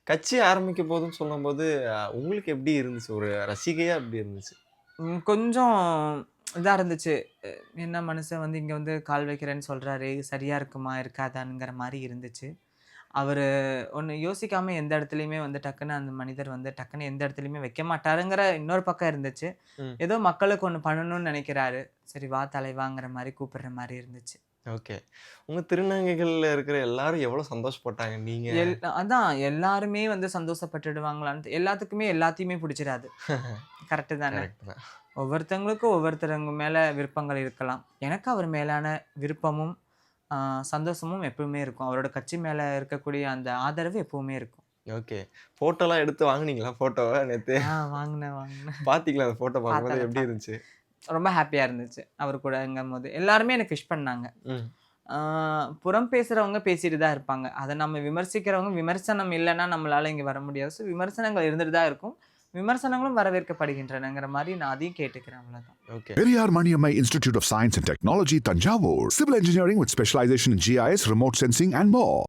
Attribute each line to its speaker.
Speaker 1: கட்சி ஆரம்பிக்க போதுன்னு சொல்லும்போது, உங்களுக்கு எப்படி இருந்துச்சு? ஒரு ரசிகையா எப்படி இருந்துச்சு?
Speaker 2: கொஞ்சம் இதா இருந்துச்சு. அ என்ன மனுஷன் வந்து இங்க வந்து கால் வைக்கிறேன்னு சொல்றாரு. சரியா இருக்குமா? இருக்காதாங்கிற மாரி இருந்துச்சு. அவரு ஒண்ணு யோசிக்காம எந்த இடத்துலயுமே வந்து டக்குன்னு அந்த மனிதர் வந்து டக்குன்னு எந்த இடத்துலயுமே வைக்க மாட்டாருங்கிற இன்னொரு பக்கம் இருந்துச்சு.
Speaker 1: ம்.
Speaker 2: ஏதோ மக்களுக்கு ஒண்ணு பண்ணணும்னு நெனைக்கிறாரு. சரி வா தலைவாங்கிற மாரி கூப்பிடுற மாரி இருந்துச்சு.
Speaker 1: ஓகே. உங்க திருநங்கைகள்ல இருக்கிற எல்லாரும் எவ்வளோ சந்தோஷப்பட்டாங்க? நீங்க
Speaker 2: எல் அதான் எல்லாருமே வந்து சந்தோஷப்பட்டுடுவாங்களான்னு எல்லாத்துக்குமே எல்லாத்தையுமே புடிச்சிராது. கரெக்ட்டு தானே?
Speaker 1: கரெக்ட் தான்.
Speaker 2: ஒவ்வொருத்தவங்களுக்கும் ஒவ்வொருத்தவங்க மேல விருப்பங்கள் இருக்கலாம். எனக்கு அவர் மேலான விருப்பமும், ஆ சந்தோஷமும் எப்பவுமே இருக்கும். அவரோட கட்சி மேல இருக்கக்கூடிய அந்த ஆதரவு எப்பவுமே இருக்கும்.
Speaker 1: ஓகே. ஃபோட்டோலாம் எடுத்து வாங்குனீங்களா? ஃபோட்டோவ நேத்து
Speaker 2: வாங்குனேன்.
Speaker 1: பாத்தீங்களா? அந்த ஃபோட்டோ பார்க்கும்போது எப்படி
Speaker 2: பார்த்தேன்.
Speaker 1: இருந்துச்சு?
Speaker 2: ரொம்ப ஹேப்பியா இருந்துச்சு. அவர் கூடங்கும்போது. எல்லாருமே எனக்கு விஷ் பண்ணாங்க.
Speaker 1: ம்.
Speaker 2: ஆ புறம் பேசுறவங்க பேசிட்டு தான் இருப்பாங்க. அத நம்ம விமர்சிக்கிறவங்க விமர்சனம் இல்லன்னா நம்மளால இங்க வர முடியாது. ஸோ விமர்சனங்கள் இருந்துட்டு தான் இருக்கும். விமர்சனங்களும் வரவேற்கப்படுகின்றனங்கிற மாரி நான் அதையும் கேட்டுக்கிறேன் அவ்வளோதான்.
Speaker 1: Okay.
Speaker 3: Periyar Maniammai Institute of Science and Technology, Tanjavur. Civil engineering with specialization in GIS, remote sensing, and more.